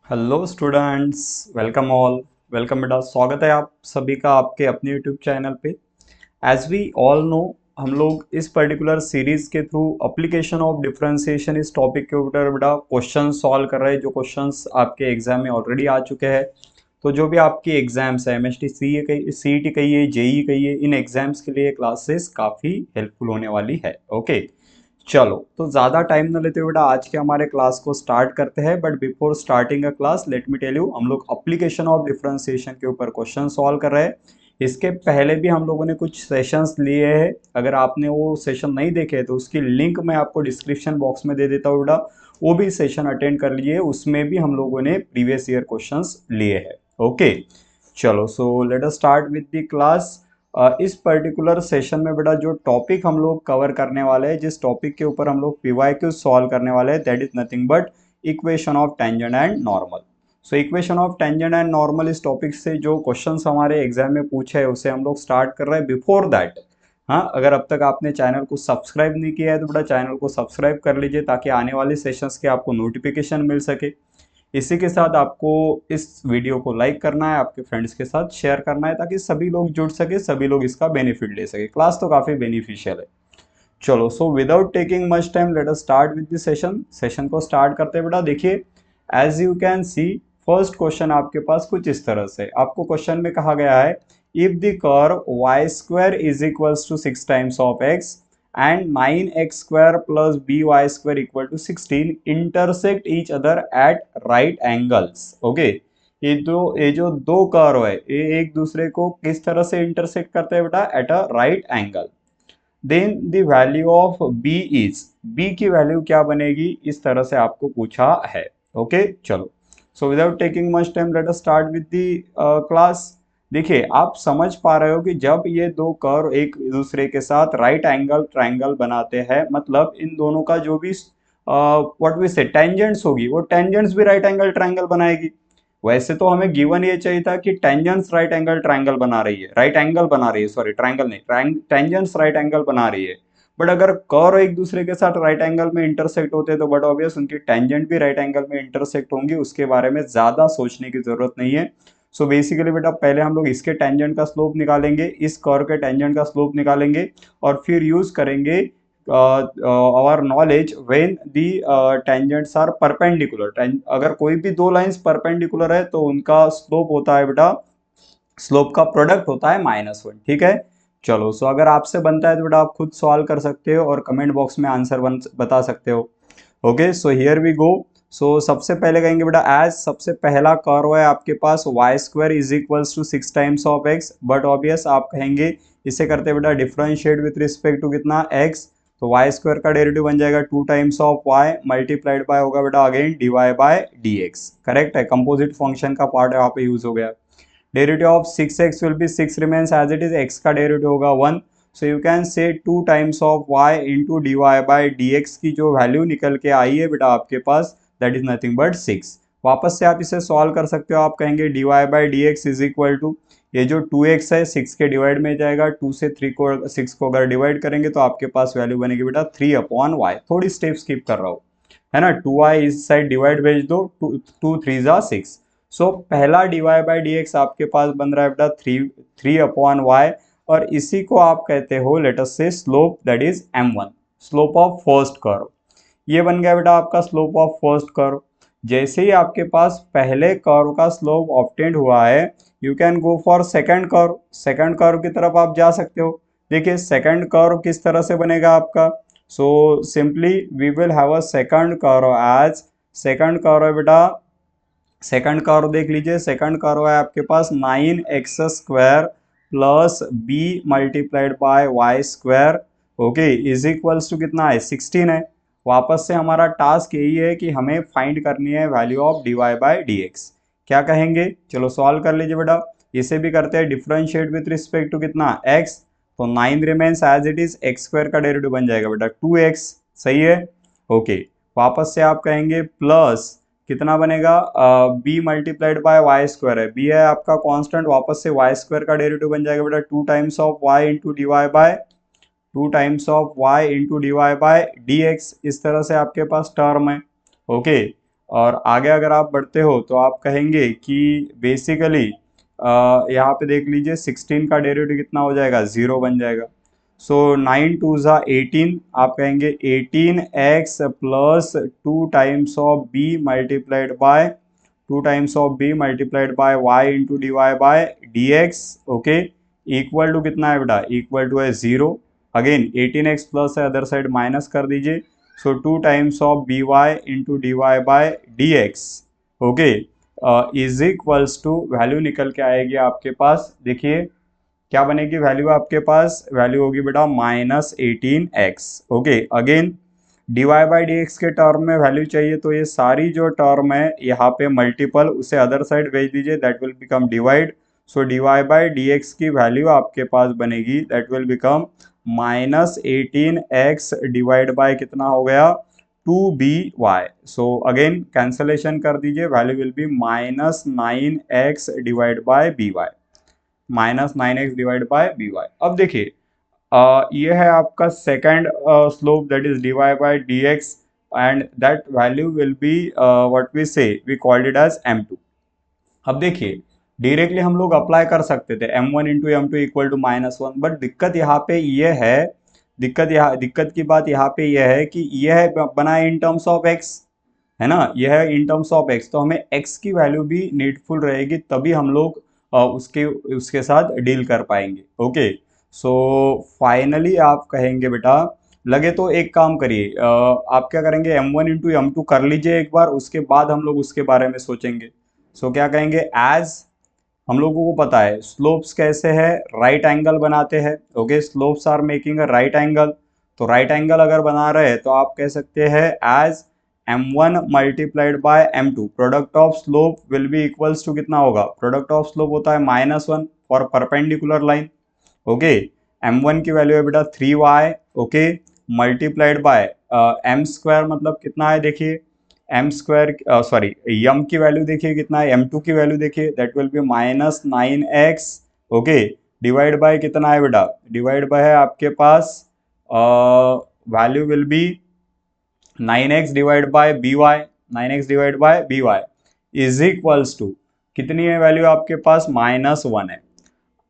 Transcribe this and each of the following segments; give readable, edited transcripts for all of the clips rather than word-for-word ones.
Hello students, welcome all. Welcome बेटा, स्वागत है आप सभी का आपके अपने यूट्यूब चैनल पे। एज वी ऑल नो, हम लोग इस पर्टिकुलर सीरीज के थ्रू एप्लीकेशन ऑफ डिफरेंशिएशन इस टॉपिक के ऊपर बेटा क्वेश्चन सॉल्व कर रहे हैं, जो क्वेश्चंस आपके एग्जाम में ऑलरेडी आ चुके हैं। तो जो भी आपकी एग्जाम्स है, एमएसटी सीईटी कहिए, जेई कहिए, इन एग्जाम्स के लिए क्लासेस काफ़ी हेल्पफुल होने वाली है। ओके, चलो तो ज़्यादा टाइम न लेते हुए बेटा आज के हमारे क्लास को स्टार्ट करते हैं। But before starting a class let me tell you, हम लोग एप्लीकेशन ऑफ डिफरेंशिएशन के ऊपर क्वेश्चन सॉल्व कर रहे हैं। इसके पहले भी हम लोगों ने कुछ सेशंस लिए हैं। अगर आपने वो सेशन नहीं देखे तो उसकी लिंक मैं आपको डिस्क्रिप्शन बॉक्स में दे देता हूँ बेटा, वो भी सेशन अटेंड कर लीजिए। उसमें भी हम लोगों ने प्रीवियस ईयर क्वेश्चंस लिए हैं। ओके, चलो so let us start with the class. इस पर्टिकुलर सेशन में बेटा जो टॉपिक हम लोग कवर करने वाले हैं, जिस टॉपिक के ऊपर हम लोग पीवाईक्यू सॉल्व करने वाले हैं, that is nothing but equation of tangent and normal. So equation of tangent and normal इस टॉपिक से जो क्वेश्चंस हमारे एग्जाम में पूछे हैं उसे हम लोग स्टार्ट कर रहे हैं। बिफोर दैट, हाँ, अगर अब तक आपने चैनल को सब्सक्राइब नहीं किया है तो बेटा चैनल को सब्सक्राइब कर लीजिए, ताकि आने वाले सेशंस के आपको नोटिफिकेशन मिल सके। इसी के साथ आपको इस वीडियो को लाइक करना है, आपके फ्रेंड्स के साथ शेयर करना है, ताकि सभी लोग जुड़ सके, सभी लोग इसका बेनिफिट ले सके। क्लास तो काफ़ी बेनिफिशियल है। चलो so without taking much time let us start with the session. Session को स्टार्ट करते हैं बेटा। देखिए, as you can see, first question आपके पास कुछ इस तरह से आपको क्वेश्चन में कहा गया है, if the curve Y square is equals to 6 times of X and 9x square plus by square equal to 16 intersect each other at right angles। Okay, ये जो दो कर्व है, ये एक दूसरे को किस तरह से इंटरसेक्ट करते हैं बेटा? At a right angle. Then the value of B is, B की वैल्यू क्या बनेगी, इस तरह से आपको पूछा है। ओके, चलो so without taking much time let us start with the class. देखिए, आप समझ पा रहे हो कि जब ये दो कर्व एक दूसरे के साथ राइट एंगल ट्रायंगल बनाते हैं, मतलब इन दोनों का जो भी व्हाट वी से टेंजेंट्स होगी, वो टेंजेंट्स भी राइट एंगल ट्रायंगल बनाएगी। वैसे तो हमें गिवन ये चाहिए था कि टेंजेंट्स राइट एंगल ट्रायंगल बना रही है, राइट एंगल बना रही है, सॉरी ट्रायंगल नहीं, टेंजेंट्स राइट एंगल बना रही है। बट अगर कर्व एक दूसरे के साथ राइट एंगल में इंटरसेक्ट होते हैं तो बट ऑब्वियस उनकी टेंजेंट भी राइट एंगल में इंटरसेक्ट होंगी, उसके बारे में ज्यादा सोचने की जरूरत नहीं है। सो बेसिकली बेटा पहले हम लोग इसके टेंजेंट का स्लोप निकालेंगे, इस कर्व के टेंजेंट का स्लोप निकालेंगे, और फिर यूज करेंगे our knowledge when the tangents are perpendicular। अगर कोई भी दो लाइंस परपेंडिकुलर है तो उनका स्लोप होता है बेटा, स्लोप का प्रोडक्ट होता है -1। ठीक है, चलो सो अगर आपसे बनता है तो बेटा आप खुद सॉल्व कर सकते हो और कमेंट बॉक्स में आंसर बता सकते हो। Okay, so here we go. So सबसे पहले कहेंगे बेटा, एज सबसे पहला कर्व है आपके पास y square is equals to 6 times of x. But obvious आप कहेंगे इसे करते बेटा डिफरेंशिएट विथ रिस्पेक्ट टू कितना, एक्स। तो वाई स्क्वायर का डेरिवेटिव बन जाएगा 2 times of y multiplied by होगा बेटा again D Y by D x. Correct है, कंपोजिट फंक्शन का पार्ट यहाँ पे यूज हो गया। Derivative of 6x will be 6 remains as it is, x का डेरिवेटिव होगा 1। So you can say 2 times of y into D Y by D x की जो वैल्यू निकल के आई है बेटा आपके पास, दैट इज नथिंग बट 6। वापस से आप इसे सॉल्व कर सकते हो। आप कहेंगे D Y by D x is equal to, ये जो 2x है 6 के डिवाइड में जाएगा, 2 से 3 को 6 को अगर डिवाइड करेंगे तो आपके पास वैल्यू बनेगी बेटा 3 अपॉन वाई। थोड़ी स्टेप स्किप कर रहा हूँ, है ना। 2y इस साइड डिवाइड भेज दो, 2 3 जा 6। सो पहला D Y by D X आपके पास बन रहा है बेटा 3 अपॉन वाई, और इसी को आप कहते हो लेट अस से slope, that is m1, slope of first curve. ये बन गया बेटा आपका स्लोप ऑफ फर्स्ट कर्व। जैसे ही आपके पास पहले कर्व का स्लोप ऑब्टेंड हुआ है, you can go for second curve. Second curve की तरफ आप जा सकते हो। देखिए सेकंड कर्व किस तरह से बनेगा आपका। So simply we will have a second curve as, second curve है बेटा, सेकंड कर्व देख लीजिए, सेकंड कर्व है आपके पास 9x square plus B multiplied by Y square, okay, is equals to कितना है, 16 है। वापस से हमारा टास्क यही है कि हमें फाइंड करनी है value of D Y by D X. क्या कहेंगे, चलो सॉल्व कर लीजिए बेटा। इसे भी करते हैं डिफरेंशिएट विथ रिस्पेक्ट टू कितना, x। तो 9 remains as it is, X square का डेरिवेटिव बन जाएगा बेटा 2x। सही है, ओके। वापस से आप कहेंगे प्लस कितना बनेगा, B multiplied by Y square है, बी है आपका कांस्टेंट, वापस से वाई स्क्वायर का डेरिवेटिव बन जाएगा बेटा 2 times of Y into D Y by, 2 times of Y into D Y by D X. इस तरह से आपके पास टर्म है। ओके, और आगे अगर आप बढ़ते हो तो आप कहेंगे कि बेसिकली यहाँ पे देख लीजिए 16 का डेरिवेटिव कितना हो जाएगा, 0 बन जाएगा। सो 9 टू ज़ा 18, आप कहेंगे 18x plus 2 times of b multiplied by 2 times of b multiplied by y into D Y by D x, okay, equal to कितना है बेटा, इक्वल टू है 0। अगेन 18x प्लस है, अदर साइड माइनस कर दीजिए, so 2 times of B Y into D Y by D x, okay, is equals to value निकल के आएगी आपके पास, देखिए क्या बनेगी वैल्यू, आपके पास वैल्यू होगी बेटा -18x, okay. Again D Y by D x के टर्म में वैल्यू चाहिए, तो ये सारी जो टर्म है यहाँ पे मल्टीपल, उसे अदर साइड भेज दीजिए, that will become divide. So d Y by D x की वैल्यू आपके पास बनेगी, that will become -18x divide by कितना हो गया, 2by। सो अगेन कैंसलेशन कर दीजिए, value will be -9x divide by by, -9x divide by by। अब देखिए ये है आपका second slope, that is dy by dx, and that value will be what we say, we called it as m2। अब देखिए directly हम लोग apply कर सकते थे m1 into m2 equal to -1, but दिक्कत यहाँ पे ये है, दिक्कत की बात यहाँ पे ये है कि यह है बना है इन टर्म्स ऑफ x, है ना, यह है इन टर्म्स ऑफ x, तो हमें x की वैल्यू भी नीडफुल रहेगी, तभी हम लोग उसके साथ डील कर पाएंगे, ओके। सो फाइनली आप कहेंगे बेटा, लगे तो एक काम करिए, आप क्या करेंगे, m1 इंटू m2 कर लीजिए एक बार, उसके बाद हम लोग उसके बारे में सोचेंगे। सो क्या कहेंगे, एज हम लोगों को पता है स्लोप्स कैसे है, राइट एंगल बनाते हैं, okay, slopes are making a right angle, तो राइट एंगल अगर बना रहे तो आप कह सकते हैं as m1 multiplied by m2, product of slope will be equals to कितना होगा, प्रोडक्ट ऑफ स्लोप होता है -1 for perpendicular line, okay. m1 की वैल्यू है बेटा 3y, okay, multiplied by m square, मतलब कितना है देखिए, m स्क्वायर सॉरी m की वैल्यू देखिए कितना है, m2 की वैल्यू देखिए, that will be -9x, okay, divide by कितना है बेटा, डिवाइड बाय है आपके पास value will be 9x divide by by, 9x divide by by is equals to कितनी है वैल्यू आपके पास, -1 है।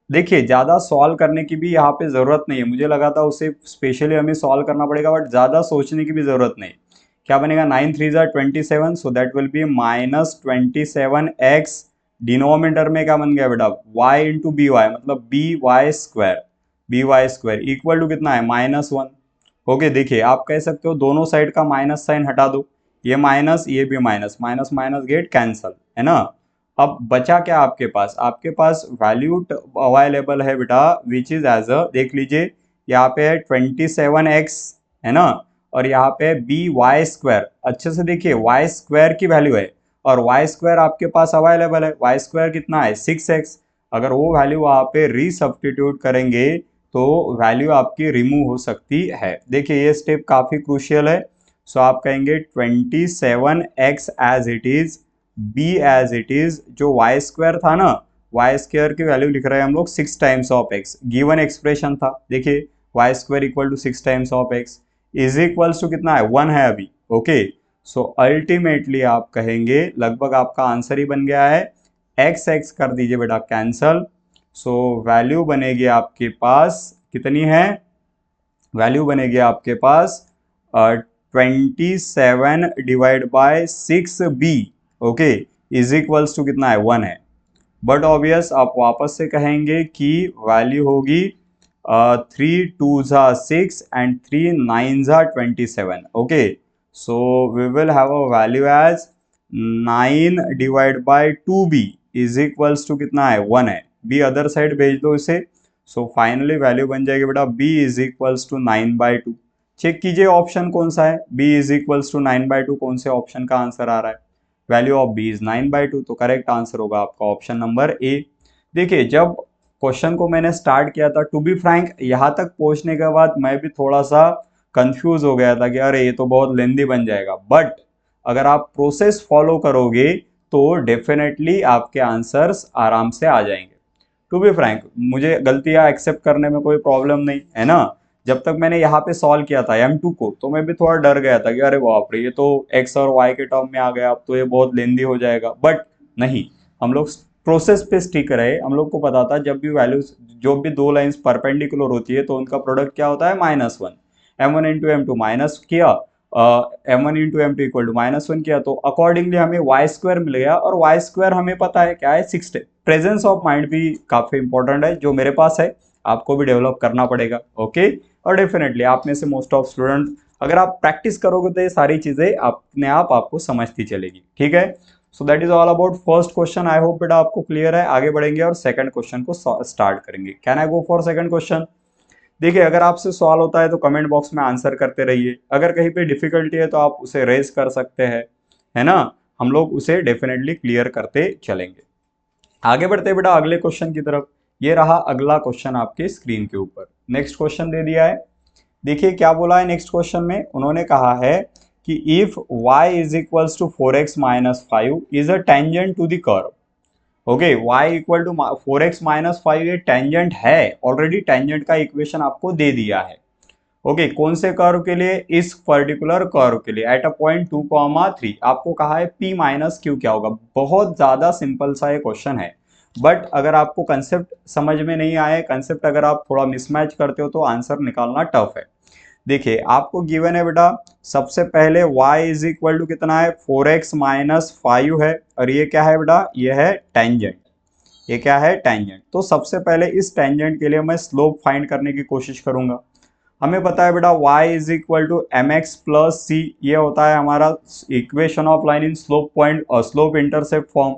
देखिए ज़्यादा सॉल्व करने की भी यहाँ पे ज़रूरत नहीं है, मुझे लगा था उसे स्पेशली हमें सॉल्व करना पड़ेगा, बट ज़्यादा सोचने की भी ज़रूरत नहीं। क्या बनेगा, 9 3 ज़ा 27, so that will be -27x, denominator में क्या बन गया बेटा, y इंटू बी वाई, मतलब B Y square equal to कितना है, -1, ओके। देखिए आप कह सकते हो दोनों साइड का माइनस साइन हटा दो, ये माइनस ये भी minus, minus minus get cancel, है ना। अब बचा क्या आपके पास वैल्यू अवेलेबल है बेटा, विच इज एज अ, देख लीजिए यहाँ पे है 27x, है ना, और यहाँ पे बी वाई स्क्वायर, अच्छे से देखिए वाई स्क्वायर की वैल्यू है, और वाई स्क्वायर आपके पास अवेलेबल है, वाई स्क्वायर कितना है 6x, अगर वो वैल्यू वहाँ पे रीसब्स्टिट्यूट करेंगे तो वैल्यू आपकी रिमूव हो सकती है। देखिए ये स्टेप काफ़ी क्रूशियल है। सो आप कहेंगे 27x as it is, b as it is, जो वाई स्क्वायर था ना, वाई स्क्वायर की वैल्यू लिख रहे हैं हम लोग 6 times of x, given expression था, देखिए Y square equal to 6 times of x is equals to कितना है, 1 है अभी, ओके। सो अल्टीमेटली आप कहेंगे लगभग आपका आंसर ही बन गया है, x कर दीजिए बेटा कैंसल। सो वैल्यू बनेगी आपके पास कितनी है, वैल्यू बनेगी आपके पास 27 divide by 6b, okay, is equals to कितना है, 1 है। बट ऑब्वियस आप वापस से कहेंगे कि वैल्यू होगी 3 2 ज़ा 6 एंड 3 9 ज़ा 27, okay. So we will have a value as 9 divide by 2b is equals to कितना है, 1 है, b अदर साइड भेज दो इसे। सो फाइनली वैल्यू बन जाएगी बेटा b is equals to 9/2। Check कीजिए ऑप्शन कौन सा है, b इज इक्वल्स टू 9/2, कौन से ऑप्शन का आंसर आ रहा है, वैल्यू ऑफ b इज 9/2, तो करेक्ट आंसर होगा आपका ऑप्शन नंबर ए। देखिए जब क्वेश्चन को मैंने स्टार्ट किया था, टू बी फ्रैंक यहाँ तक पहुंचने के बाद मैं भी थोड़ा सा कंफ्यूज हो गया था कि अरे ये तो बहुत लेंदी बन जाएगा, बट अगर आप प्रोसेस फॉलो करोगे तो डेफिनेटली आपके आंसर्स आराम से आ जाएंगे। टू बी फ्रैंक मुझे गलतियां एक्सेप्ट करने में कोई प्रॉब्लम नहीं है ना, जब तक मैंने यहाँ पे सॉल्व किया था M2 को, तो मैं भी थोड़ा डर गया था कि अरे बाप रे, ये तो x और y के टर्म में आ गया, अब तो ये बहुत लेंदी हो जाएगा। बट नहीं, हम लोग प्रोसेस पे स्टिक रहे। हम लोग को पता था जब भी वैल्यूज, जो भी दो लाइंस परपेंडिकुलर होती है तो उनका प्रोडक्ट क्या होता है, -1। M1 इंटू M2 माइनस किया, M1 into M2 equal to -1 किया, तो अकॉर्डिंगली हमें वाई स्क्वायर मिल गया। और वाई स्क्वायर हमें पता है क्या है, 60। प्रेजेंस ऑफ माइंड भी काफी इंपॉर्टेंट है, जो मेरे पास है आपको भी डेवलप करना पड़ेगा। ओके। और डेफिनेटली आप में से मोस्ट ऑफ स्टूडेंट, अगर आप प्रैक्टिस करोगे तो ये सारी चीजें अपने आप आपको समझती चलेगी। ठीक है। सो that is all about first question. I hope बेटा आपको क्लियर है। आगे बढ़ेंगे और सेकंड क्वेश्चन को स्टार्ट करेंगे। Can I go for second question? देखिए, अगर आपसे सवाल होता है तो कमेंट बॉक्स में आंसर करते रहिए। अगर कहीं पे डिफिकल्टी है तो आप उसे रेज कर सकते हैं, है ना। हम लोग उसे डेफिनेटली क्लियर करते चलेंगे। आगे बढ़ते बेटा अगले क्वेश्चन की तरफ। ये रहा अगला क्वेश्चन आपके स्क्रीन के ऊपर। नेक्स्ट क्वेश्चन दे दिया है। देखिए क्या बोला है नेक्स्ट क्वेश्चन में। उन्होंने कहा है कि if y is equals to 4x minus 5 is a tangent to the curve. Okay, y equal to 4x minus 5 ये टेंजेंट है। ऑलरेडी टेंजेंट का इक्वेशन आपको दे दिया है। ओके, कौन से कर्व के लिए? इस पर्टिकुलर कर्व के लिए एट अ पॉइंट 2,3। आपको कहा है p माइनस क्यू क्या होगा। बहुत ज्यादा सिंपल सा ये क्वेश्चन है, बट अगर आपको कंसेप्ट समझ में नहीं आए, कंसेप्ट अगर आप थोड़ा मिसमैच करते हो तो आंसर निकालना टफ है। देखिए आपको गिवन है बेटा, सबसे पहले y इज इक्वल टू कितना है, 4x माइनस 5 है। और ये क्या है बेटा, ये है टेंजेंट। ये क्या है, टेंजेंट। तो सबसे पहले इस टेंजेंट के लिए मैं स्लोप फाइंड करने की कोशिश करूंगा। हमें पता है बेटा y is equal to m x plus c, ये होता है हमारा equation of line in slope point और स्लोप इंटरसेप्ट फॉर्म।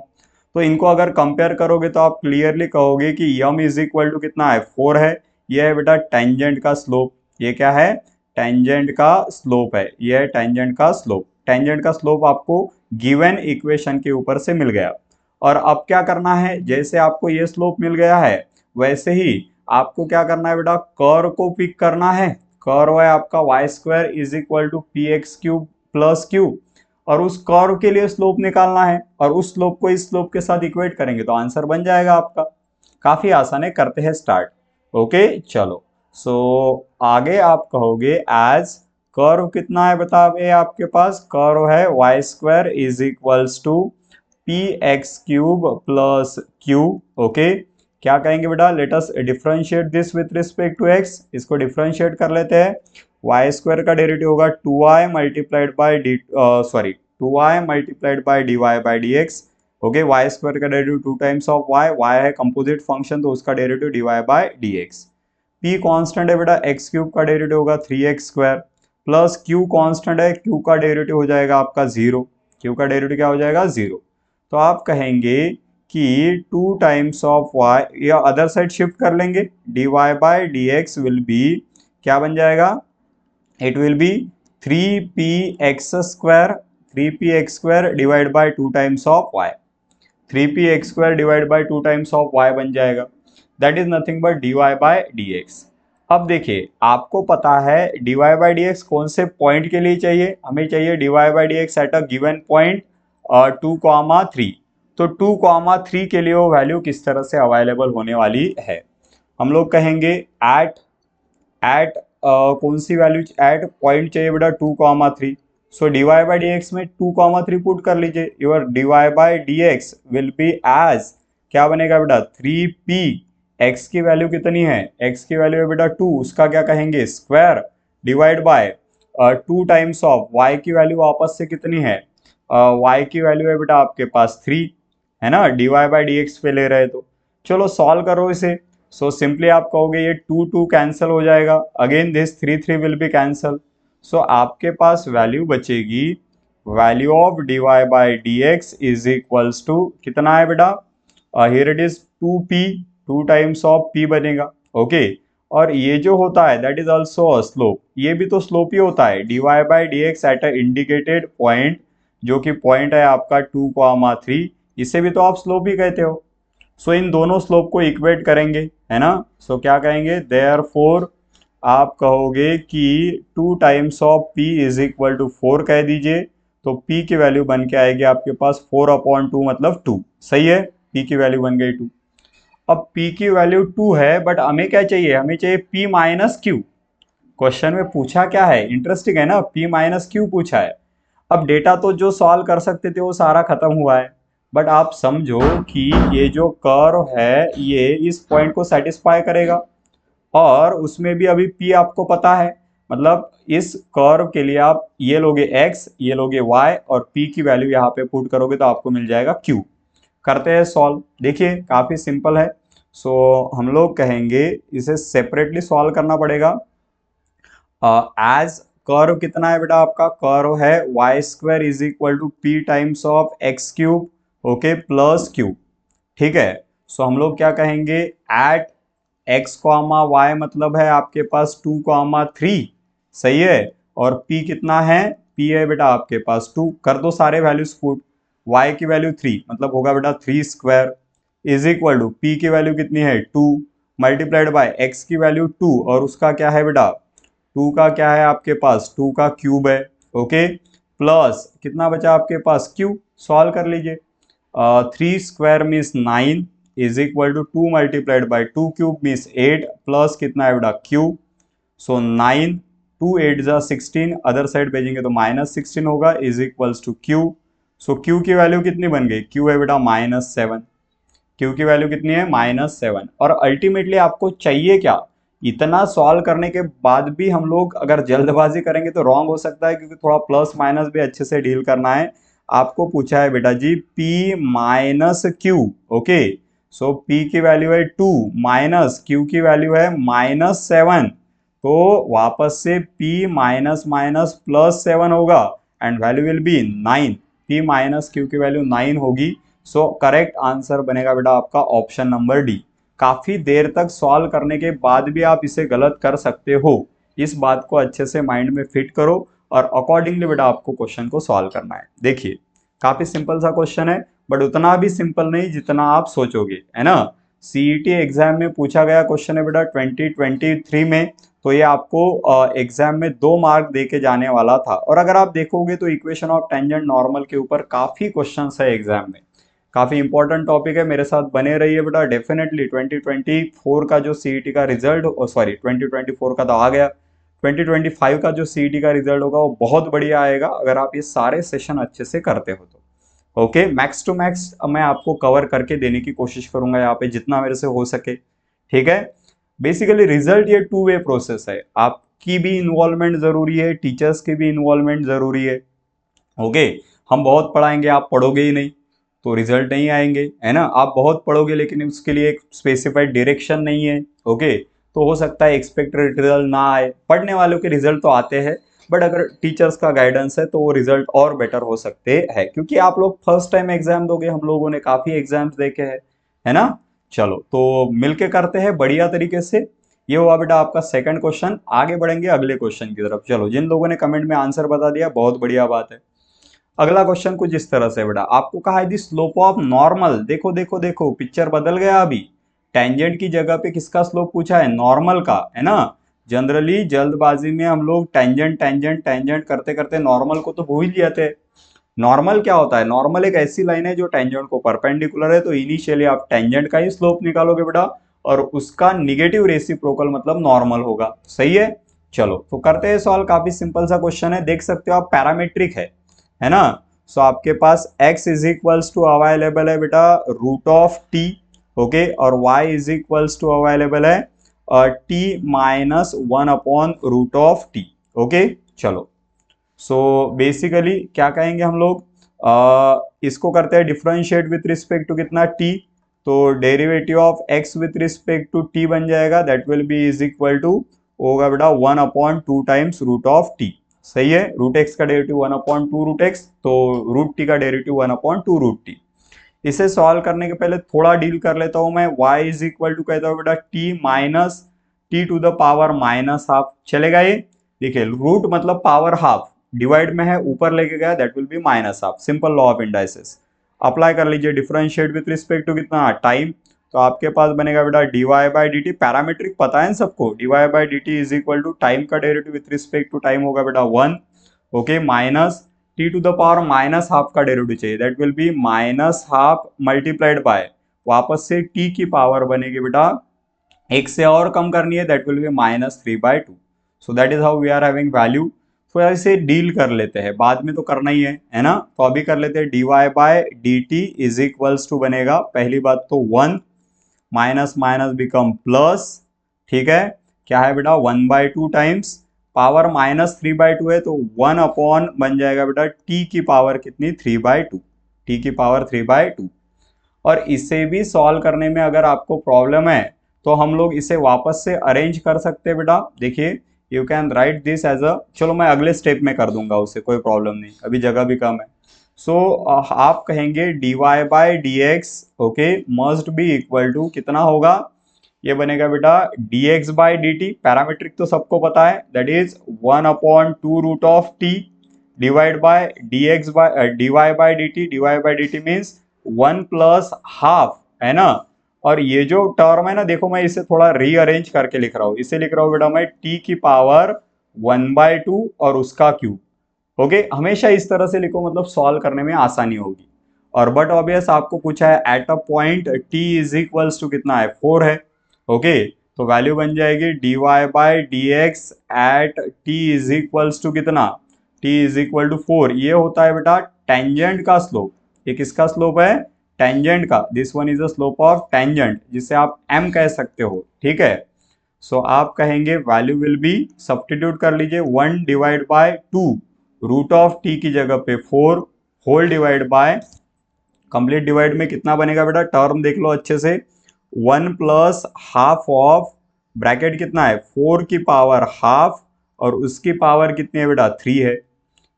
तो इनको अगर कंपेयर करोगे तो आप क्लियरली कहोगे कि यम इज इक्वल टू कितना है, 4 है। ये है बेटा टेंजेंट का स्लोप। ये क्या है, टेंजेंट का स्लोप है। ये है टेंजेंट का स्लोप। टेंजेंट का स्लोप आपको गिवन इक्वेशन के ऊपर से मिल गया। और अब क्या करना है, जैसे आपको ये स्लोप मिल गया है वैसे ही आपको क्या करना है बेटा, कर्व को पिक करना है। कर्व है आपका Y square is equal to P X cube plus Q. और उस कर्व के लिए स्लोप निकालना है और उस स्लोप को इस स्लोप के साथ इक्वेट करेंगे तो आंसर बन जाएगा आपका। काफी आसान है, करते हैं स्टार्ट। ओके चलो। सो आगे आप कहोगे एज कर्व कितना है बताओ, आपके पास कर्व है Y square is equals to P X cube plus Q. Okay, क्या कहेंगे बेटा, let us differentiate this with respect to X. इसको डिफरेंशिएट कर लेते हैं। वाई स्क्वायर का डेरिवेटिव होगा 2y multiplied by D, sorry 2y multiplied by D Y by D x. Okay, Y square का डेरिवेटिव 2 टाइम्स ऑफ y है composite function तो उसका derivative D Y by D x. p constant है बेटा, x cube का derivative होगा 3x square plus q constant है, q का डेरिवेटिव हो जाएगा आपका 0। q का डेरिवेटिव क्या हो जाएगा, 0। तो आप कहेंगे कि 2 टाइम्स ऑफ y, या अदर साइड शिफ्ट कर लेंगे, d Y by D x will be, क्या बन जाएगा, it will be 3px square, 3px square divide by 2 times of y। 3px square divide by 2 times of y बन जाएगा। That is nothing but d Y by D x. अब देखिए आपको पता है d Y by D x कौन से point के लिए चाहिए, हमें चाहिए d Y by D x at a given point 2,3। तो 2,3 के लिए वो वैल्यू किस तरह से अवेलेबल होने वाली है, हम लोग कहेंगे एट एट कौन सी वैल्यू, एट पॉइंट चाहिए बेटा 2,3। So d Y by D x में 2,3 पुट कर लीजिए। Your d Y by D x will be as, क्या बनेगा बेटा, 3p। x की वैल्यू कितनी है, x की वैल्यू है बेटा 2, उसका क्या कहेंगे, square divide by 2 times of y की वैल्यू आपस से कितनी है, y की वैल्यू है बेटा आपके पास 3, है ना, d Y by D x पे ले रहे तो। चलो सॉल्व करो इसे। सो सिंपली आप कहोगे ये 2 कैंसिल हो जाएगा, again this 3 will be cancel. So आपके पास वैल्यू बचेगी, value of D Y by D x is equals to कितना है बेटा, here it is 2p, 2 times of p बनेगा। ओके, और ये जो होता है that is also a slope, ये भी तो स्लोप ही होता है, d Y by D x at a indicated point, जो कि पॉइंट है आपका 2,3, इसे भी तो आप स्लोप ही कहते हो। सो इन दोनों स्लोप को इक्वेट करेंगे, है ना। सो क्या कहेंगे, देयरफॉर आप कहोगे कि 2 times of p is equal to 4 कह दीजिए। तो p की वैल्यू बन के आएगी आपके पास 4/2 मतलब 2। सही है, p की वैल्यू बन गई 2। अब p की वैल्यू 2 है बट हमें क्या चाहिए, हमें चाहिए p माइनस क्यू। क्वेश्चन में पूछा क्या है, इंटरेस्टिंग है ना, p माइनस क्यू पूछा है। अब डेटा तो जो सॉल्व कर सकते थे वो सारा खत्म हुआ है, बट आप समझो कि ये जो कर्व है ये इस पॉइंट को सेटिस्फाई करेगा, और उसमें भी अभी p आपको पता है, मतलब इस कर्व के लिए आप ये लोगे x, ये लोगे y, और p की वैल्यू यहाँ पे पुट करोगे तो आपको मिल जाएगा q। करते हैं सॉल्व, देखिए काफी सिंपल है। सो हम लोग कहेंगे इसे सेपरेटली सॉल्व करना पड़ेगा। एज कर्व कितना है बेटा, आपका कर्व है Y square is equal to p times of x cube, okay, plus q. ठीक है, सो हम लोग क्या कहेंगे, एट एक्स कॉमा वाई मतलब है आपके पास 2,3, सही है, और p कितना है, p है बेटा आपके पास 2, कर दो सारे वैल्यूज पुट, y की वैल्यू 3 मतलब होगा बेटा 3 square is equal to p की वैल्यू कितनी है 2 मल्टीप्लाइड बाय x की वैल्यू 2, और उसका क्या है बेटा 2 का क्या है आपके पास 2 का क्यूब है, ओके, प्लस कितना बचा आपके पास q, सॉल्व कर लीजिए। 3 square means 9 is equal to 2 multiplied by 2 cube means 8, plus कितना है बेटा क्यू, सो 9 2 8 जा 16, अदर साइड भेजेंगे तो माइनस 16 होगा, is equals to q. So q की वैल्यू कितनी बन गई, क्यू है बेटा -7, क्यू की वैल्यू कितनी है -7। और अल्टीमेटली आपको चाहिए क्या, इतना सॉल्व करने के बाद भी हम लोग अगर जल्दबाजी करेंगे तो रॉन्ग हो सकता है, क्योंकि थोड़ा प्लस माइनस भी अच्छे से डील करना है। आपको पूछा है बेटा जी p माइनस क्यू, ओके, सो p की वैल्यू है 2 माइनस q की वैल्यू है -7, तो वापस से p माइनस माइनस प्लस 7 होगा and value will B 9, p minus q की वैल्यू 9 होगी। सो करेक्ट आंसर बनेगा बेटा आपका ऑप्शन नंबर डी। काफी देर तक सॉल्व करने के बाद भी आप इसे गलत कर सकते हो, इस बात को अच्छे से माइंड में फिट करो और अकॉर्डिंगली बेटा आपको क्वेश्चन को सॉल्व करना है। देखिए काफी सिंपल सा क्वेश्चन है, बट उतना भी सिंपल नहीं जितना आप सोचोगे, है ना। सीईटी एग्जाम में पूछा गया क्वेश्चन है बेटा 2023 में, तो ये आपको एग्जाम में 2 मार्क दे के जाने वाला था। और अगर आप देखोगे तो इक्वेशन ऑफ टेंजेंट नॉर्मल के ऊपर काफी क्वेश्चंस है एग्जाम में, काफी इंपॉर्टेंट टॉपिक है, मेरे साथ बने रहिए बेटा। डेफिनेटली 2024 का जो सीईटी का रिजल्ट, सॉरी 2024 का तो आ गया, 2025 का जो सीईटी का रिजल्ट होगा वो बहुत बढ़िया आएगा अगर आप ये सारे सेशन अच्छे से करते हो तो। ओके, मैक्स टू मैक्स मैं आपको कवर करके देने की कोशिश करूंगा यहाँ पे जितना मेरे से हो सके, ठीक है। बेसिकली रिजल्ट ये 2 वे प्रोसेस है, आपकी भी इन्वॉल्वमेंट जरूरी है, टीचर्स की भी इन्वॉल्वमेंट जरूरी है, ओके। हम बहुत पढ़ाएंगे, आप पढ़ोगे ही नहीं तो रिजल्ट नहीं आएंगे, है ना। आप बहुत पढ़ोगे लेकिन उसके लिए एक स्पेसिफाइड डायरेक्शन नहीं है, ओके, तो हो सकता है एक्सपेक्टेड रिजल्ट ना आए। पढ़ने वालों के रिजल्ट तो आते हैं, बट अगर टीचर्स का गाइडेंस है तो वो रिजल्ट और बेटर हो सकते हैं, क्योंकि आप लोग फर्स्ट टाइम एग्जाम दोगे, हम लोगों ने काफी एग्जाम्स देखे हैं, है ना। चलो तो मिलके करते हैं बढ़िया तरीके से। ये हुआ बेटा आपका सेकंड क्वेश्चन, आगे बढ़ेंगे अगले क्वेश्चन की तरफ। चलो, जिन लोगों ने कमेंट में आंसर बता दिया बहुत बढ़िया बात है। अगला क्वेश्चन कुछ इस तरह से बेटा, आपको कहा है दी स्लोप ऑफ नॉर्मल, देखो देखो देखो पिक्चर बदल गया अभी, टेंजेंट की जगह पे किसका स्लोप पूछा है, नॉर्मल का, है ना। जनरली जल्दबाजी में हम लोग टेंजेंट टेंजेंट टेंजेंट करते करते नॉर्मल को तो भूल जाते हैं। नॉर्मल क्या होता है, नॉर्मल एक ऐसी लाइन है जो टेंजेंट को परपेंडिकुलर है, तो इनिशियली आप टेंजेंट का ही स्लोप निकालोगे बेटा, और उसका निगेटिव रेसिप्रोकल मतलब नॉर्मल होगा, सही है। चलो तो करते हैं सॉल्व, काफी सिंपल सा क्वेश्चन है, देख सकते हो आप पैरामीट्रिक है ना। सो आपके पास x is equals to available है बेटा रूट ऑफ t, ओके, और y is equals to available है t minus 1 upon root of t, okay. चलो सो बेसिकली क्या कहेंगे हम लोग, इसको करते हैं डिफरेंशिएट विथ रिस्पेक्ट टू कितना t, तो derivative of x with respect to t बन जाएगा, that will be is equal to होगा बेटा 1 upon 2 times root of t, सही है। रूट एक्स का डेरिवेटिव 1 अपॉन 2 रूट एक्स, तो रूट टी का डेरिवेटिव 1 अपॉन 2 रूट टी। इसे सॉल्व करने के पहले थोड़ा डील कर लेता हूं मैं, y इज इक्वल टू कहता हूं बेटा t minus t to the power minus half, चलेगा ये। देखिए रूट मतलब पावर हाफ, डिवाइड में है ऊपर लेके गया, that will be minus half, simple law of indices apply कर लीजिए। डिफरेंशिएट विथ रिस्पेक्ट टू कितना टाइम, तो आपके पास बनेगा बेटा dy by d t, parametric पता है सबको, dy by d t is equal to time का derivative with respect to time होगा बेटा 1, okay, minus t to the power minus half का डेरिवेटिव चाहिए, that will be minus half multiplied bye, वापस से t की पावर बनेगी बेटा एक से और कम करनी है, that will be -3/2। So that is how we are having value. तो यार इसे डील कर लेते हैं, बाद में तो करना ही है ना। तो अभी कर लेते हैं dy by d t is equals to बनेगा, पहली बात तो 1 माइनस माइनस बिकम प्लस, ठीक है। क्या है बेटा 1/2 टाइम्स पावर -3/2 है तो 1 अपॉन बन जाएगा बेटा t की पावर कितनी 3/2, t की पावर 3/2। और इसे भी सॉल्व करने में अगर आपको प्रॉब्लम है तो हम लोग इसे वापस से अरेंज कर सकते हैं बेटा। देखिए you can write this as a, चलो मैं अगले स्टेप में कर दूंगा उसे, कोई प्रॉब्लम नहीं, अभी जगह भी कम है। सो आप कहेंगे dy by D x okay must be equal to कितना होगा, ये बनेगा बेटा dx by d t, parametric तो सबको पता है, that is 1/2 root of t divide by dx by dy by d t, dy by d t means 1 plus half, है ना। और ये जो टर्म है ना, देखो मैं इसे थोड़ा रीअरेंज करके लिख रहा हूँ, इसे लिख रहा हूँ बेटा मैं t की पावर 1/2 और उसका क्यूब। ओके हमेशा इस तरह से लिखो, मतलब सॉल्व करने में आसानी होगी। और बट ऑब्वियस आपको पूछा है at a point t is equals to कितना है 4 है। ओके तो वैल्यू बन जाएगी dy by D x at t is equals to कितना, t इज इक्वल टू 4। ये होता है बेटा टेंजेंट का स्लोप, ये किसका स्लोप है टेंजेंट का, this one is the slope of tangent जिसे आप m कह सकते हो, ठीक है। सो आप कहेंगे वैल्यू विल बी, सब्स्टिट्यूट कर लीजिए 1 divide by 2 root of t की जगह पे 4 whole divide by, complete divide में कितना बनेगा बेटा टर्म देख लो अच्छे से, 1 प्लस हाफ ऑफ ब्रैकेट कितना है 4 की पावर हाफ और उसकी पावर कितनी है बेटा 3 है।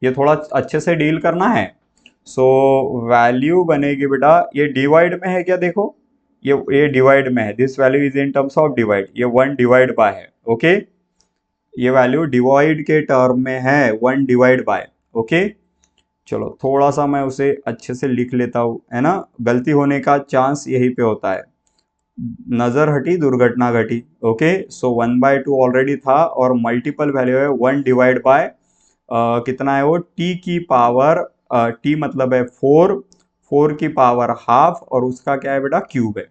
ये थोड़ा अच्छे से डील करना है। सो वैल्यू बनेगी बेटा, ये डिवाइड में है क्या, देखो ये डिवाइड में है, this value is in terms of divide, ये 1 डिवाइड बाय है, ओके ये वैल्यू डिवाइड के टर्म में है 1 डिवाइड बाय, ओके। चलो थोड़ा सा मैं उसे अच्छे से लिख लेता हूँ, है ना, गलती होने का चांस यहीं पे होता है, नजर हटी दुर्घटना घटी। ओके सो 1/2 ऑलरेडी था और मल्टीपल वैल्यू है 1 डिवाइड बाय कितना है वो t की पावर, t मतलब है 4, 4 की पावर हाफ और उसका क्या है बेटा क्यूब है,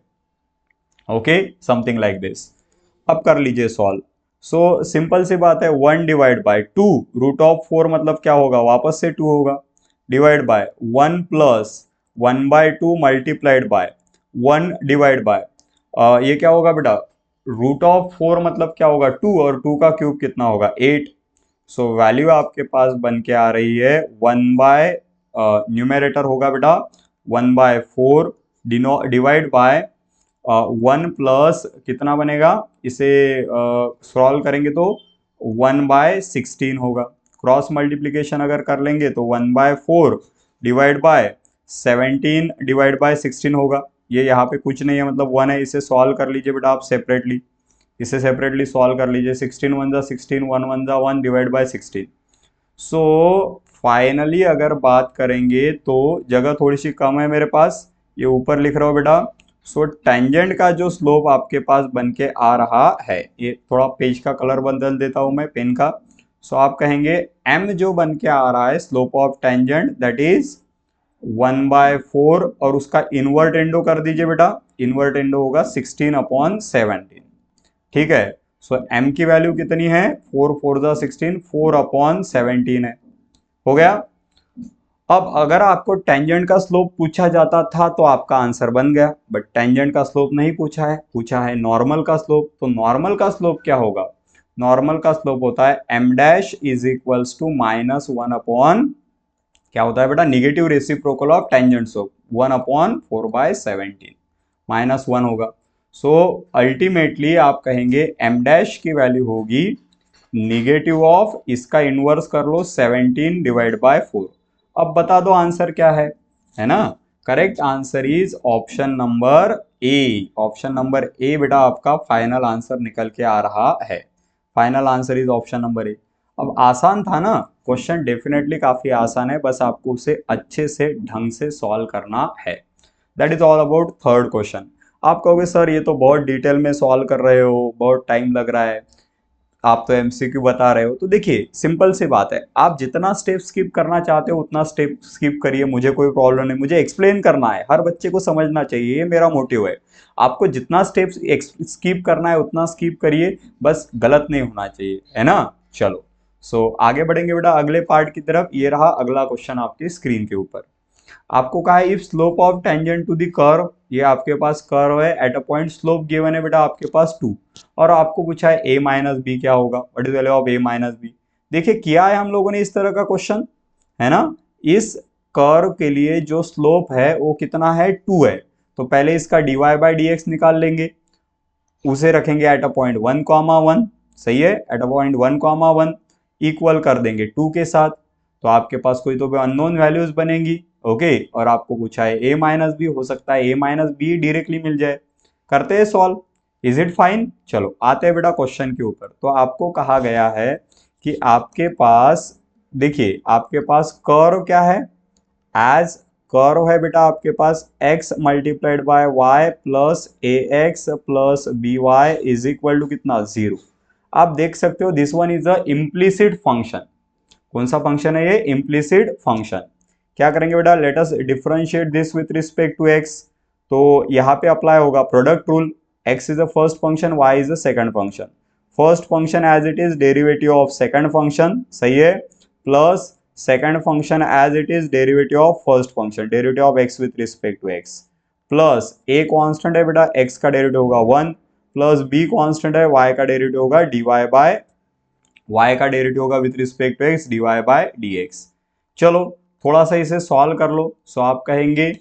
ओके समथिंग लाइक दिस। अब कर लीजिए सॉल्व। सो सिंपल सी बात है 1 डिवाइड बाय 2 रूट ऑफ 4 मतलब क्या होगा वापस से 2 होगा, divide by 1 plus 1/2 multiplied by 1 divide bye ये क्या होगा बेटा रूट ऑफ 4 मतलब क्या होगा 2 और 2 का क्यूब कितना होगा 8। सो वैल्यू आपके पास बन के आ रही है 1 बाय न्यूमेरेटर होगा बेटा 1/4 डिवाइड बाय 1 प्लस कितना बनेगा, इसे सॉल्व करेंगे तो 1/16 होगा, क्रॉस मल्टीप्लीकेशन अगर कर लेंगे तो 1/4 डिवाइड बाय 17 डिवाइड बाय 16 होगा। ये यहाँ पे कुछ नहीं है मतलब 1 है, इसे सॉल्व कर लीजिए बेटा आप सेपरेटली, इसे सेपरेटली सॉल्व कर लीजिए 16 1 जा 16 1 1 जा 1 डिवाइड बाय 16। सो फाइनली अगर बात करेंगे तो जगह थोड़ी सी कम है मेरे पास, ये ऊपर लिख रहा हूँ बेटा। सो टेंजेंट का जो स्लोप आपके पास बन के आ रहा है, ये थोड़ा पेज का कलर बदल देता हूं मैं पेन का। सो आप कहेंगे m जो बन के आ रहा है slope of tangent that is 1/4 और उसका इनवर्ट एंडो कर दीजिए बेटा, इनवर्ट एंडो होगा 16/17, ठीक है। सो m की वैल्यू कितनी है 4 4 जा 16 4/17 है, हो गया। अब अगर आपको टेंजेंट का स्लोप पूछा जाता था तो आपका आंसर बन गया, बट टेंजेंट का स्लोप नहीं पूछा है, पूछा है नॉर्मल का स्लोप। तो नॉर्मल का स्लोप क्या होगा, नॉर्मल का स्लोप होता है m dash is equals to -1 upon क्या होता है बेटा negative reciprocal of tangent slope 1/4/17 -1 होगा। सो अल्टीमेटली आप कहेंगे m डैश की वैल्यू होगी निगेटिव ऑफ, इसका इनवर्स कर लो 17 डिवाइड बाय 4। अब बता दो आंसर क्या है ना। Correct answer is option number A, option number A बेटा आपका फाइनल आंसर निकल के आ रहा है, final answer is option number A. अब आसान था ना क्वेश्चन, डेफिनेटली काफी आसान है, बस आपको उसे अच्छे से ढंग से सॉल्व करना है। That is all about third question. आप कहोगे सर ये तो बहुत डिटेल में सॉल्व कर रहे हो, बहुत टाइम लग रहा है, आप तो एमसीक्यू बता रहे हो। तो देखिए सिंपल सी बात है, आप जितना स्टेप स्किप करना चाहते हो उतना स्टेप स्किप करिए, मुझे कोई प्रॉब्लम नहीं, मुझे एक्सप्लेन करना है, हर बच्चे को समझना चाहिए, ये मेरा मोटिव है। आपको जितना स्टेप स्किप करना है उतना स्किप करिए, बस गलत नहीं होना चाहिए, है ना। चलो आगे बढ़ेंगे बेटा अगले पार्ट की तरफ। ये रहा अगला क्वेश्चन आपकी स्क्रीन के ऊपर। आपको कहा है if slope of tangent to the curve, ये आपके पास कर्व है, at a point slope given है बेटा आपके पास 2, और आपको पूछा है a माइनस बी क्या होगा, what is value of a minus b. देखिए किया है हम लोगों ने इस तरह का क्वेश्चन, है ना। इस कर्व के लिए जो स्लोप है वो कितना है 2 है, तो पहले इसका dy बाई डी एक्स निकाल लेंगे, उसे रखेंगे एट अ पॉइंट 1,1, सही है, एट अ पॉइंट 1,1 इक्वल कर देंगे 2 के साथ, तो आपके पास कोई तो अननोन वैल्यूज बनेंगी। ओके, और आपको पूछा है a माइनस बी, हो सकता है a माइनस बी डायरेक्टली मिल जाए। करते हैं सॉल्व, इज इट फाइन। चलो आते हैं बेटा क्वेश्चन के ऊपर। तो आपको कहा गया है कि आपके पास, देखिए आपके पास कर्व क्या है, एज कर्व है बेटा आपके पास x multiplied by y plus a x plus b y is equal to कितना 0। आप देख सकते हो this one is a implicit function. कौन सा फंक्शन है ये, इम्प्लिसिट फंक्शन। क्या करेंगे बेटा, let us differentiate this with respect to x। तो यहाँ पे अप्लाई होगा product rule, x is the first function, y is the second function. First function as it is derivative of second function, सही है, plus second function as it is derivative of first function, derivative of x with respect to x, plus a constant है बेटा, x का derivative होगा 1, plus b constant है, y का derivative होगा dy by y का डेरिवेटिव होगा with respect to x dy by dx। चलो थोड़ा सा इसे सॉल्व कर लो। सो आप कहेंगे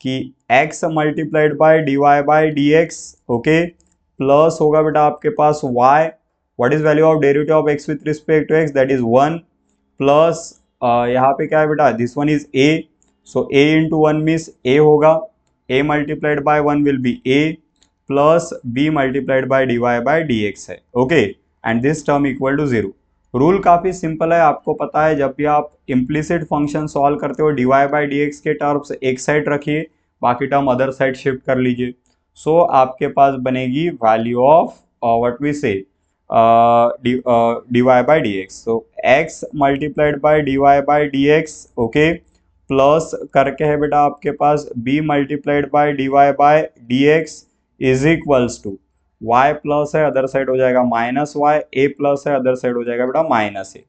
कि x multiplied by dy by dx, okay, plus होगा बेटा आपके पास y, what is value of derivative of x with respect to x, that is 1, plus यहाँ पे क्या है बेटा, this one is a, so a into 1 means a होगा, a multiplied by 1 will be a, plus b multiplied by dy by dx है, okay, and this term equal to 0। Rule काफी simple है, आपको पता है जब भी आप इम्प्लिसिट फंक्शन सॉल्व करते हो dy बाई डी एक्स के टर्म्स एक साइड रखिए, बाकी टर्म अदर साइड शिफ्ट कर लीजिए। सो आपके पास बनेगी value of what we say dy by D x, so x multiplied by dy by D x, okay, plus करके है बेटा आपके पास b multiplied by dy by D x is equals to y plus है other side हो जाएगा minus y, a plus है other side हो जाएगा बेटा माइनस ए।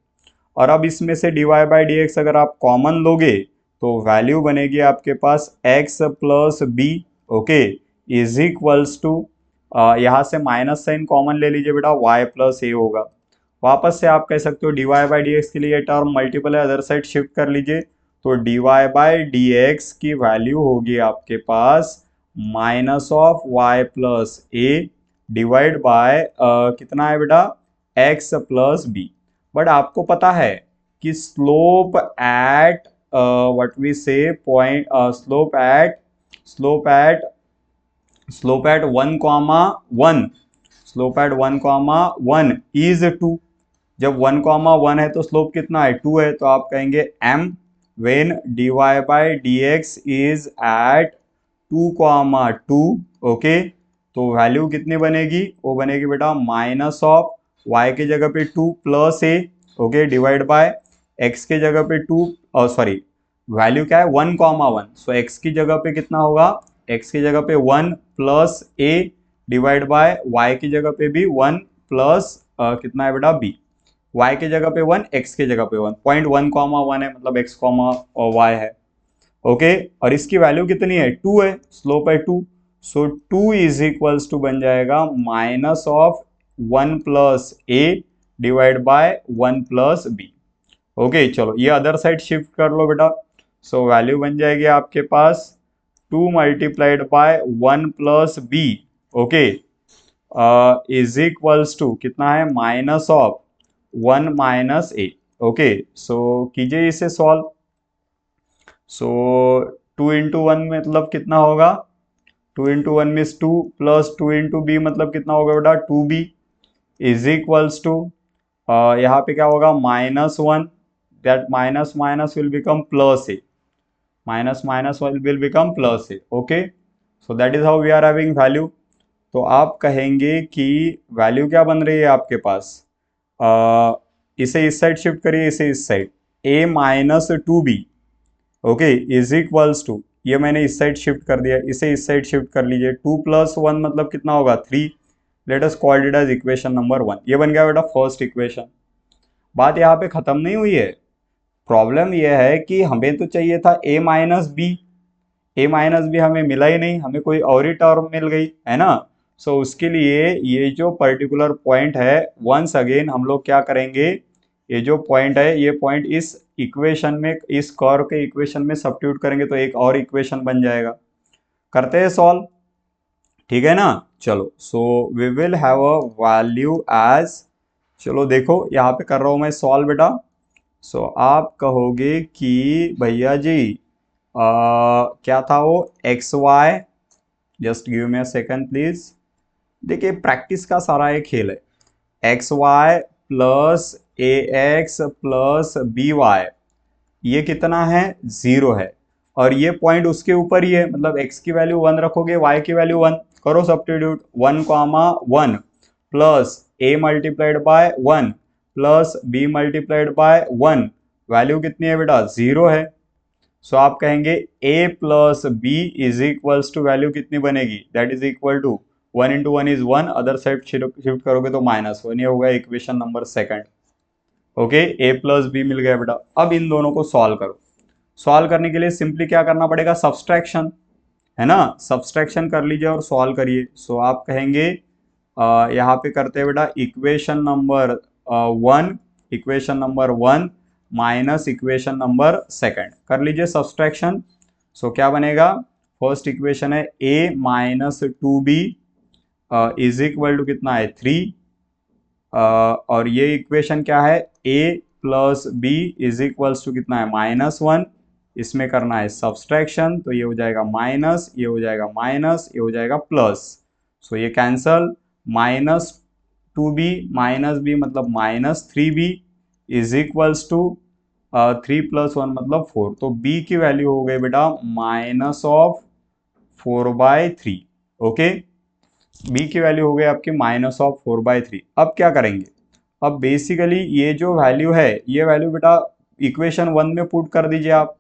और अब इसमें से dy बाई डी एक्स अगर आप कॉमन लोगे तो वैल्यू बनेगी आपके पास x plus b, okay, is equals to, यहाँ से माइनस साइन कॉमन ले लीजिए बेटा, y प्लस ए होगा। वापस से आप कह सकते हो dy बाई डी एक्स के लिए टर्म मल्टीपल है, अदर साइड शिफ्ट कर लीजिए, तो dy बाई डी एक्स की वैल्यू होगी आपके पास minus of y plus a divide by कितना है बेटा x प्लस बी। बट आपको पता है कि स्लोप एट व्हाट वी से point, slope eight 1,1, slope eight 1,1 is 2। जब 1,1 है तो स्लोप कितना है 2 है, तो आप कहेंगे m when dy by D x is at 2,2, okay, तो वैल्यू कितनी बनेगी, वो बनेगी बेटा माइनस ऑफ y के जगह पे 2 plus a, okay, divide bye x के जगह पे 2, सॉरी वैल्यू क्या है 1,1, सो x की जगह पे कितना होगा, x की जगह पे 1 plus a divide bye y की जगह पे भी 1 प्लस कितना है बेटा b, y की जगह पे 1, x की जगह पे 1, पॉइंट 1,1 है मतलब x, y है, ओके, और इसकी वैल्यू कितनी है 2 है, स्लोप है 2, सो 2 इज इक्वल्स टू बन जाएगा minus of 1 plus a divide by 1 plus b, okay. चलो ये अदर साइड शिफ्ट कर लो बेटा, सो वैल्यू बन जाएगी आपके पास 2 multiplied by 1 plus b, okay, is equals to कितना है minus of 1 minus a, okay. So कीजिए इसे सॉल्व। सो 2 इंटू 1 मतलब कितना होगा, 2 into 1 means 2 plus 2 into b मतलब कितना होगा बेटा 2b इज इक्वल्स टू, यहाँ पे क्या होगा minus 1, that minus minus will become plus a, minus minus will become plus a, okay, so that is how we are having value. तो आप कहेंगे कि वैल्यू क्या बन रही है आपके पास, इसे इस साइड शिफ्ट करिए, इसे इस side, a minus 2b, okay, is equals to, ये मैंने इस साइड शिफ्ट कर दिया, इसे इस साइड शिफ्ट कर लीजिए, 2 प्लस 1 मतलब कितना होगा 3, let us call it as equation number 1। ये बन गया बेटा फर्स्ट इक्वेशन। बात यहाँ पे खत्म नहीं हुई है। प्रॉब्लम यह है कि हमें तो चाहिए था a minus b, a minus b हमें मिला ही नहीं, हमें कोई और ही टर्म मिल गई है ना। सो उसके लिए ये जो पर्टिकुलर पॉइंट है, वंस अगेन हम लोग क्या करेंगे, ये जो पॉइंट है ये पॉइंट इस इक्वेशन में, इस कर्व के इक्वेशन में सब्स्टिट्यूट करेंगे तो एक और इक्वेशन बन जाएगा। करते हैं सॉल्व, ठीक है ना। चलो, so we will have a value as, चलो देखो यहाँ पे कर रहा हूं मैं सॉल्व बेटा। सो आप कहोगे कि भैया जी क्या था वो, x y, just give me a second please. देखिए प्रैक्टिस का सारा एक खेल है। X y plus a x plus b y, ये कितना है, 0 है। और ये पॉइंट उसके ऊपर ही है, मतलब x की वैल्यू 1 रखोगे, y की वैल्यू 1, करो substitute, 1 comma 1 plus a multiplied by 1 plus b multiplied by 1, value कितनी है बेटा, 0 है। सो आप कहेंगे a plus b is equals to, value कितनी बनेगी, that is equal to 1 into 1 is 1, other side shift करोगे तो -1, ये होगा equation number second. Okay, a plus b मिल गया बेटा। अब इन दोनों को सॉल्व करो। सॉल्व करने के लिए सिंपली क्या करना पड़ेगा, सब्सट्रैक्शन, है ना। सब्सट्रैक्शन कर लीजिए और सॉल्व करिए। सो आप कहेंगे यहाँ पे करते हैं बेटा, equation number 1, equation number 1 minus equation number second, कर लीजिए सब्सट्रैक्शन। सो क्या बनेगा, फर्स्ट इक्वेशन है a minus 2b is equal to कितना है, 3, और ये इक्वेशन क्या है, a plus b is equals to कितना है, -1, इसमें करना है सब्सट्रैक्शन, तो ये हो जाएगा माइनस, ये हो जाएगा माइनस, ये हो जाएगा प्लस। सो ये कैंसल, -2b माइनस बी मतलब -3b इज इक्वल्स टू 3 + 1 मतलब 4, तो b की वैल्यू हो गई बेटा -4/3। ओके, b की वैल्यू हो गई आपकी -4/3। अब क्या करेंगे, अब बेसिकली ये जो वैल्यू है, ये वैल्यू बेटा इक्वेशन 1 में पुट कर दीजिए आप।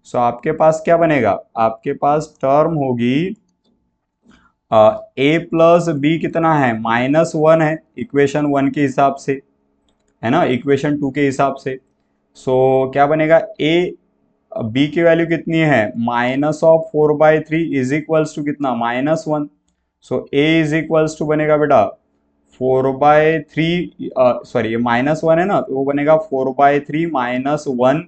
सो आपके पास क्या बनेगा, आपके पास टर्म होगी a प्लस बी कितना है, -1 है इक्वेशन 1 के हिसाब से, है ना, इक्वेशन 2 के हिसाब से। सो क्या बनेगा, a b की वैल्यू कितनी है, -4/3 इज इक्वल्स टू कितना, -1। सो a इज इक्वल्स टू बनेगा बेटा 4/3, सॉरी ये -1 है ना, तो वो बनेगा 4/3 -1।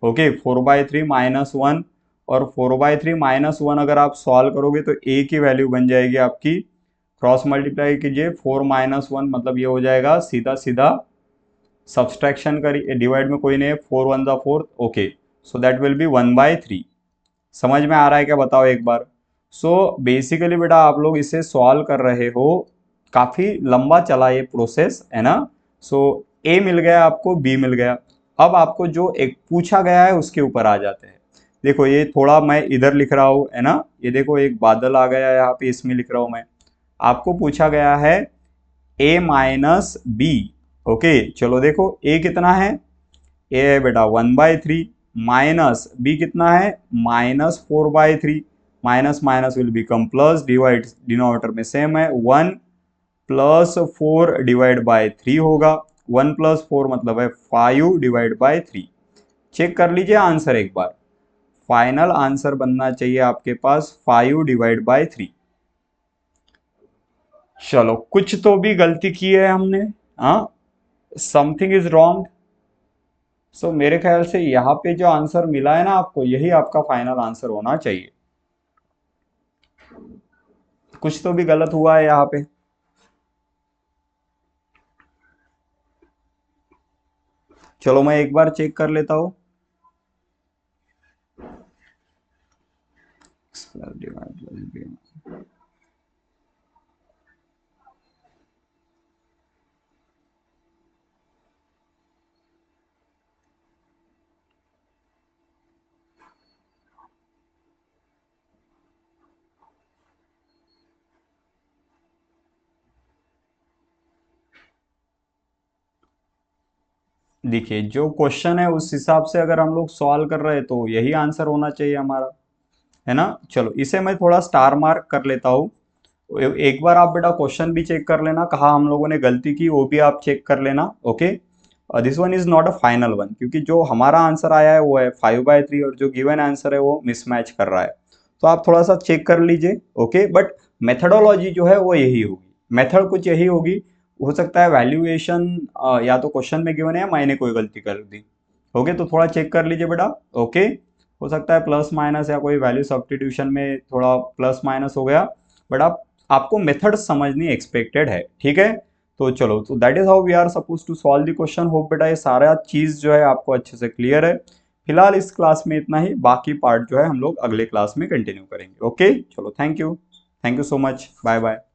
ओके, 4/3 -1, और 4/3 -1 अगर आप सॉल्व करोगे तो a की वैल्यू बन जाएगी आपकी, क्रॉस मल्टीप्लाई कीजिए, 4 - 1 मतलब ये हो जाएगा सीधा सीधा, सब्सट्रैक्शन करिए, डिवाइड में कोई नहीं है, 4 1 ज़ा 4, okay, so that will B 1/3। समझ में आ रहा है क्या, बताओ एक बार। सो बेसिकली बेटा आप लोग इसे सॉल्व कर रहे हो, काफ़ी लंबा चला ये प्रोसेस, है ना। सो ए मिल गया आपको, बी मिल गया। अब आपको जो एक पूछा गया है उसके ऊपर आ जाते हैं। देखो ये थोड़ा मैं इधर लिख रहा हूँ, है ना, ये देखो एक बादल आ गया है यहाँ पे, इसमें लिख रहा हूँ मैं। आपको पूछा गया है a माइनस बी। ओके, चलो देखो a कितना है, a है बेटा 1/3, माइनस b कितना है, -4/3, minus minus will become plus, divide denominator में सेम है, 1 + 4 डिवाइड बाय 3 होगा, 1 + 4 मतलब है 5 डिवाइड बाय 3। चेक कर लीजिए आंसर एक बार, फाइनल आंसर बनना चाहिए आपके पास 5 डिवाइड बाय 3। चलो कुछ तो भी गलती की है हमने, हाँ, समथिंग इज रॉन्ग। सो मेरे ख्याल से यहाँ पे जो आंसर मिला है ना आपको, यही आपका फाइनल आंसर होना चाहिए। कुछ तो भी गलत हुआ है यहाँ पे। चलो मैं एक बार चेक कर लेता हूँ। देखिए जो क्वेश्चन है उस हिसाब से अगर हम लोग सॉल्व कर रहे हैं तो यही आंसर होना चाहिए हमारा, है ना। चलो इसे मैं थोड़ा स्टार मार्क कर लेता हूँ। एक बार आप बेटा क्वेश्चन भी चेक कर लेना, कहाँ हम लोगों ने गलती की वो भी आप चेक कर लेना। Okay, this one is not a final one, क्योंकि जो हमारा आंसर आया है वो है 5/3 और जो गिवन आंसर है वो मिसमैच कर रहा है। तो आप थोड़ा सा चेक कर लीजिए, ओके। बट मेथडोलॉजी जो है वो यही होगी, मेथड कुछ यही होगी। हो सकता है वैल्यूएशन या तो क्वेश्चन में गिवन है या मैंने कोई गलती कर दी, ओके। तो थोड़ा चेक कर लीजिए बेटा, ओके। हो सकता है प्लस माइनस या कोई वैल्यू सब्स्टिट्यूशन में थोड़ा प्लस माइनस हो गया, बट आपको मेथड समझनी एक्सपेक्टेड है, ठीक है। तो चलो, तो that is how we are suppose to solve the question. Hope बेटा ये सारा चीज जो है आपको अच्छे से क्लियर है। फिलहाल इस क्लास में इतना ही, बाकी पार्ट जो है हम लोग अगले क्लास में कंटिन्यू करेंगे, ओके। चलो, thank you so much, bye bye.